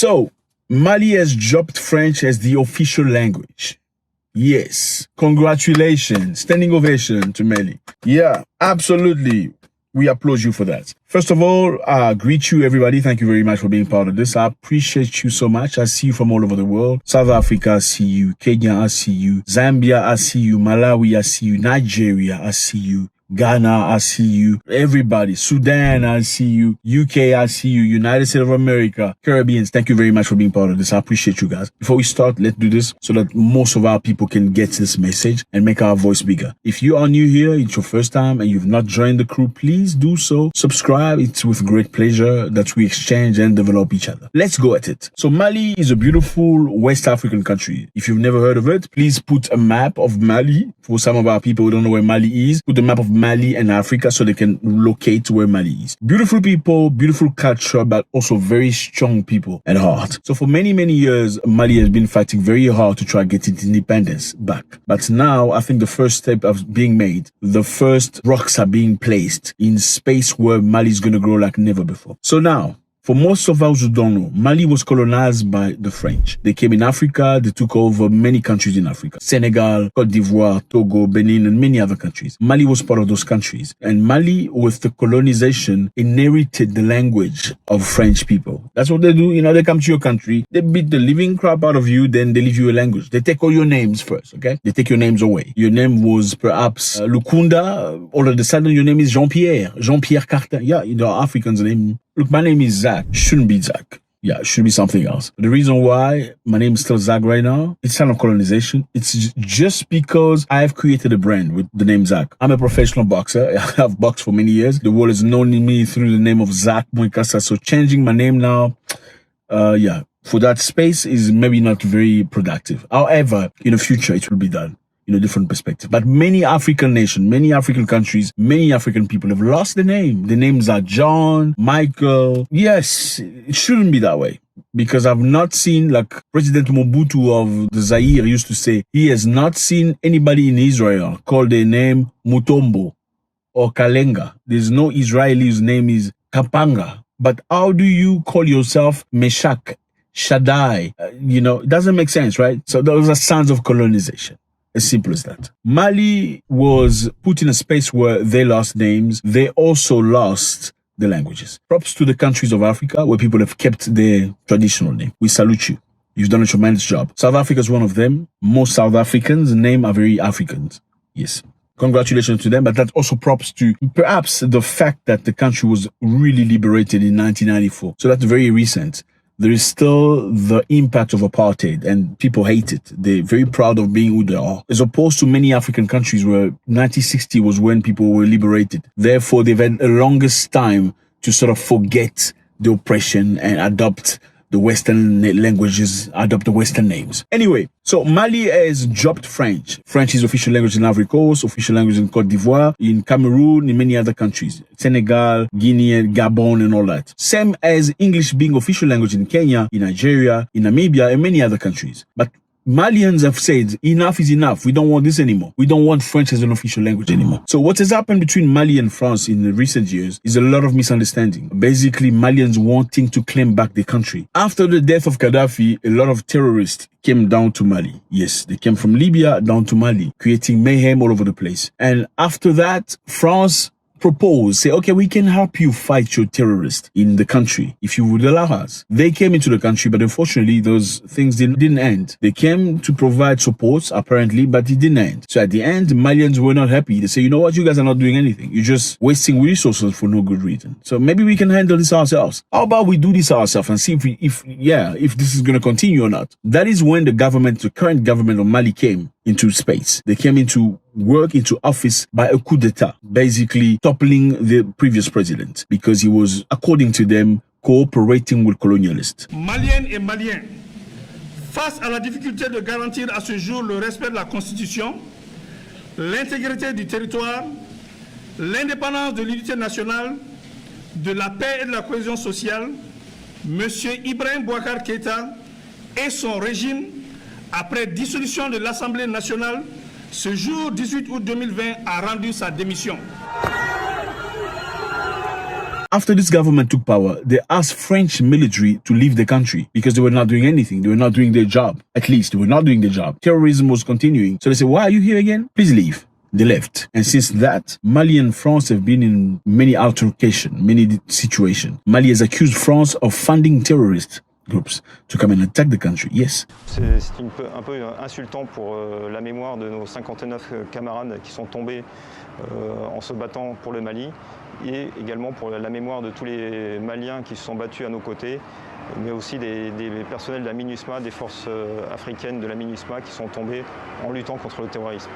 So, Mali has dropped French as the official language. Yes. Congratulations. Standing ovation to Mali. Yeah, absolutely. We applaud you for that. First of all, I greet you, everybody. Thank you very much for being part of this. I appreciate you so much. I see you from all over the world. South Africa, I see you. Kenya, I see you. Zambia, I see you. Malawi, I see you. Nigeria, I see you. Ghana, I see you. Everybody. Sudan, I see you. UK, I see you. United States of America. Caribbeans, thank you very much for being part of this. I appreciate you guys. Before we start, let's do this so that most of our people can get this message and make our voice bigger. If you are new here, it's your first time and you've not joined the crew, please do so. Subscribe. It's with great pleasure that we exchange and develop each other. Let's go at it. So Mali is a beautiful West African country. If you've never heard of it, please put a map of Mali. For some of our people who don't know where Mali is, put the map of Mali and Africa so they can locate where Mali is. Beautiful people, beautiful culture, but also very strong people at heart. So for many, many years, Mali has been fighting very hard to try to get its independence back. But now I think the first step is being made. The first rocks are being placed in space where Mali is going to grow like never before. So now, for most of us who don't know, Mali was colonized by the French. They came in Africa, they took over many countries in Africa. Senegal, Cote d'Ivoire, Togo, Benin, and many other countries. Mali was part of those countries. And Mali, with the colonization, inherited the language of French people. That's what they do. They come to your country, they beat the living crap out of you, then they leave you a language. They take all your names first, okay? They take your names away. Your name was perhaps Lukunda. All of a sudden, your name is Jean-Pierre. Jean-Pierre Carter. Yeah, the Africans' name. Look, my name is Zack. Shouldn't be Zack. Yeah, it should be something else. The reason why my name is still Zack right now, it's not colonization. It's just because I have created a brand with the name Zack. I'm a professional boxer. I have boxed for many years. The world has known me through the name of Zack Mwekassa. So changing my name now, for that space is maybe not very productive. However, in the future, it will be done in a different perspective. But many African nations, many African countries, many African people have lost the name. The names are John, Michael. Yes, it shouldn't be that way. Because I've not seen, like President Mobutu of the Zaire used to say, he has not seen anybody in Israel call their name Mutombo or Kalenga. There's no Israeli whose name is Kapanga. But how do you call yourself Meshach, Shaddai? It doesn't make sense, right? So those are signs of colonization. As simple as that. Mali was put in a space where they lost names. They also lost the languages. Props to the countries of Africa where people have kept their traditional name. We salute you. You've done a tremendous job. South Africa is one of them. Most South Africans' name are very Africans. Yes. Congratulations to them. But that also props to perhaps the fact that the country was really liberated in 1994. So that's very recent. There is still the impact of apartheid and people hate it. They're very proud of being who they are. As opposed to many African countries where 1960 was when people were liberated. Therefore, they've had the longest time to sort of forget the oppression and adopt the Western languages, adopt the Western names. Anyway, so Mali has dropped French. French is official language in Ivory Coast, official language in Cote d'Ivoire, in Cameroon, in many other countries. Senegal, Guinea, Gabon, and all that. Same as English being official language in Kenya, in Nigeria, in Namibia, and many other countries. But Malians have said, enough is enough. We don't want this anymore. We don't want French as an official language anymore. So what has happened between Mali and France in the recent years is a lot of misunderstanding. Basically, Malians wanting to claim back the country. After the death of Gaddafi, a lot of terrorists came down to Mali. Yes, they came from Libya down to Mali, creating mayhem all over the place. And after that, France propose, say, okay, we can help you fight your terrorists in the country if you would allow us. They came into the country, but unfortunately, those things didn't end. They came to provide support, apparently, but it didn't end. So at the end, Malians were not happy. They say, you know what, you guys are not doing anything. You're just wasting resources for no good reason. So maybe we can handle this ourselves. How about we do this ourselves and see if this is going to continue or not? That is when the current government of Mali came into space. They came into work, into office by a coup d'etat, basically toppling the previous president because he was, according to them, cooperating with colonialists. Maliennes et Maliens, face à la difficulté de garantir à ce jour le respect de la Constitution, l'intégrité du territoire, l'indépendance de l'unité nationale, de la paix et de la cohésion sociale, M. Ibrahim Boubacar Keïta et son régime, après dissolution de l'Assemblée nationale, ce jour 18 août 2020 a rendu sa démission. After this government took power, they asked French military to leave the country because they were not doing anything. They were not doing their job. At least they were not doing their job. Terrorism was continuing. So they said, why are you here again? Please leave. They left. And since that, Mali and France have been in many altercations, many situations. Mali has accused France of funding terrorist groups to come and attack the country. Yes. C'est un peu insultant pour la mémoire de nos 59 camarades qui sont tombés en se battant pour le Mali et également pour la mémoire de tous les Maliens qui se sont battus à nos côtés, mais aussi des personnels de la MINUSMA, des forces africaines de la MINUSMA qui sont tombés en luttant contre le terrorisme.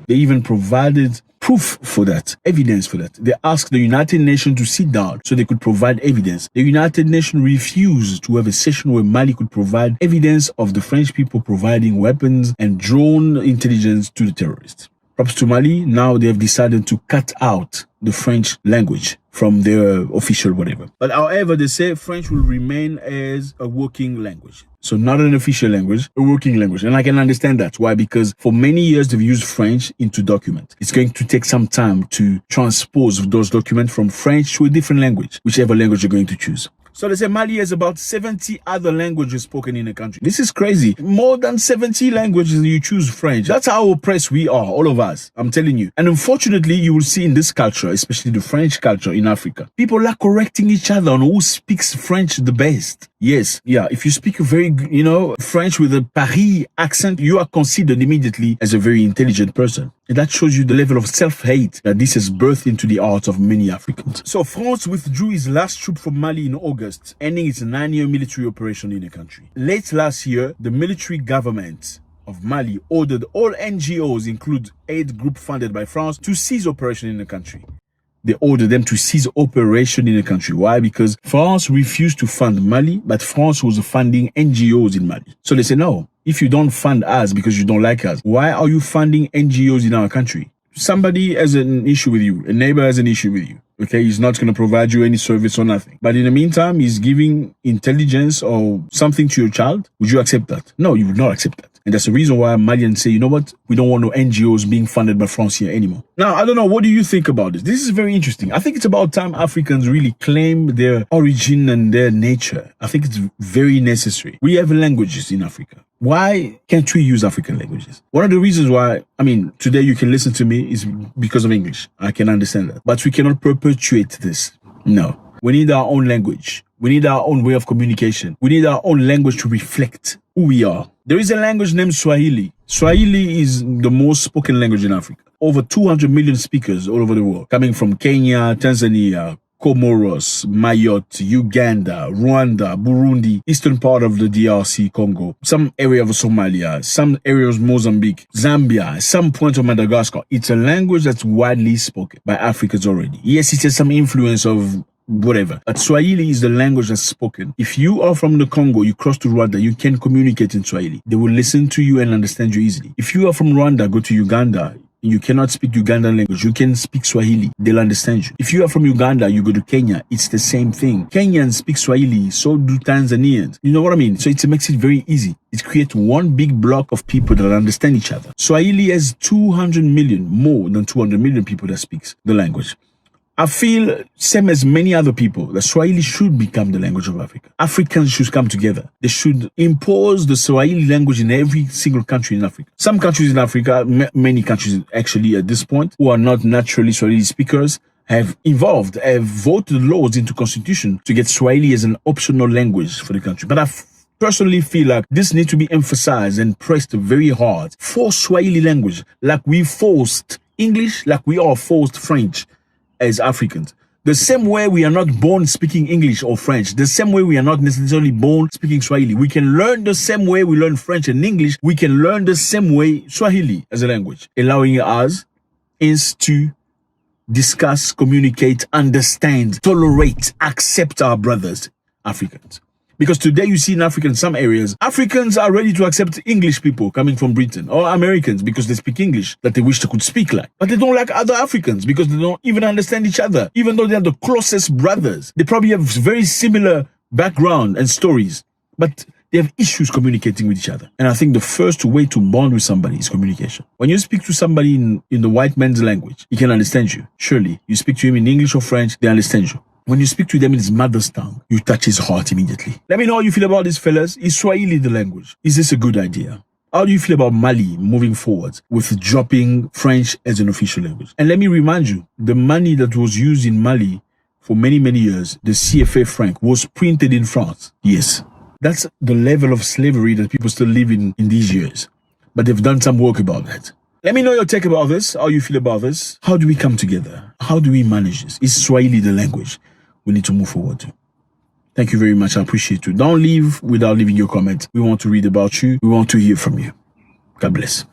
They even provided proof for that, evidence for that. They asked the United Nations to sit down so they could provide evidence. The United Nations refused to have a session where Mali could provide evidence of the French people providing weapons and drone intelligence to the terrorists. Props to Mali, now they have decided to cut out the French language from their official whatever. But however, they say French will remain as a working language. So not an official language, a working language. And I can understand that. Why? Because for many years they've used French into documents. It's going to take some time to transpose those documents from French to a different language, whichever language you're going to choose. So they say Mali has about 70 other languages spoken in the country. This is crazy. More than 70 languages, you choose French. That's how oppressed we are, all of us. I'm telling you. And unfortunately, you will see in this culture, especially the French culture in Africa, people are correcting each other on who speaks French the best. Yes, yeah. If you speak a very, French with a Paris accent, you are considered immediately as a very intelligent person. And that shows you the level of self-hate that this has birthed into the hearts of many Africans. So France withdrew its last troop from Mali in August, ending its 9-year military operation in the country. Late last year, the military government of Mali ordered all NGOs, include aid group funded by France, to cease operation in the country. They ordered them to cease operation in the country. Why? Because France refused to fund Mali, but France was funding NGOs in Mali. So they said, no, if you don't fund us because you don't like us, why are you funding NGOs in our country? Somebody has an issue with you. A neighbor has an issue with you. Okay, he's not going to provide you any service or nothing. But in the meantime, he's giving intelligence or something to your child. Would you accept that? No, you would not accept that. And that's the reason why Malians say, you know what? We don't want no NGOs being funded by France here anymore. Now, I don't know. What do you think about this? This is very interesting. I think it's about time Africans really claim their origin and their nature. I think it's very necessary. We have languages in Africa. Why can't we use African languages? One of the reasons why, today you can listen to me is because of English. I can understand that. But we cannot perpetuate this. No. We need our own language. We need our own way of communication. We need our own language to reflect who we are. There is a language named Swahili. Swahili is the most spoken language in Africa. Over 200 million speakers all over the world, coming from Kenya, Tanzania, Comoros, Mayotte, Uganda, Rwanda, Burundi, eastern part of the DRC, Congo, some area of Somalia, some areas of Mozambique, Zambia, some point of Madagascar. It's a language that's widely spoken by Africans already. Yes, it has some influence of whatever. But Swahili is the language that's spoken. If you are from the Congo, you cross to Rwanda, you can communicate in Swahili. They will listen to you and understand you easily. If you are from Rwanda, go to Uganda, you cannot speak Ugandan language. You can speak Swahili. They'll understand you. If you are from Uganda, you go to Kenya. It's the same thing. Kenyans speak Swahili. So do Tanzanians. You know what I mean? So it makes it very easy. It creates one big block of people that understand each other. Swahili has 200 million, more than 200 million people that speaks the language. I feel, same as many other people, that Swahili should become the language of Africa. Africans should come together. They should impose the Swahili language in every single country in Africa. Some countries in Africa, many countries actually at this point, who are not naturally Swahili speakers, have voted laws into constitution to get Swahili as an optional language for the country. But I personally feel like this needs to be emphasized and pressed very hard for Swahili language, like we forced English, like we are forced French as Africans. The same way we are not born speaking English or French, the same way we are not necessarily born speaking Swahili. We can learn the same way we learn French and English. We can learn the same way Swahili as a language, allowing us to discuss, communicate, understand, tolerate, accept our brothers, Africans. Because today you see in Africa, in some areas, Africans are ready to accept English people coming from Britain, or Americans because they speak English that they wish they could speak like. But they don't like other Africans because they don't even understand each other. Even though they are the closest brothers, they probably have very similar background and stories, but they have issues communicating with each other. And I think the first way to bond with somebody is communication. When you speak to somebody in the white man's language, he can understand you. Surely, you speak to him in English or French, they understand you. When you speak to them in his mother's tongue, you touch his heart immediately. Let me know how you feel about this, fellas. Is Swahili the language? Is this a good idea? How do you feel about Mali moving forward with dropping French as an official language? And let me remind you, the money that was used in Mali for many, many years, the CFA franc, was printed in France. Yes, that's the level of slavery that people still live in these years. But they've done some work about that. Let me know your take about this, how you feel about this. How do we come together? How do we manage this? Is Swahili the language we need to move forward to? Thank you very much. I appreciate you. Don't leave without leaving your comment. We want to read about you. We want to hear from you. God bless.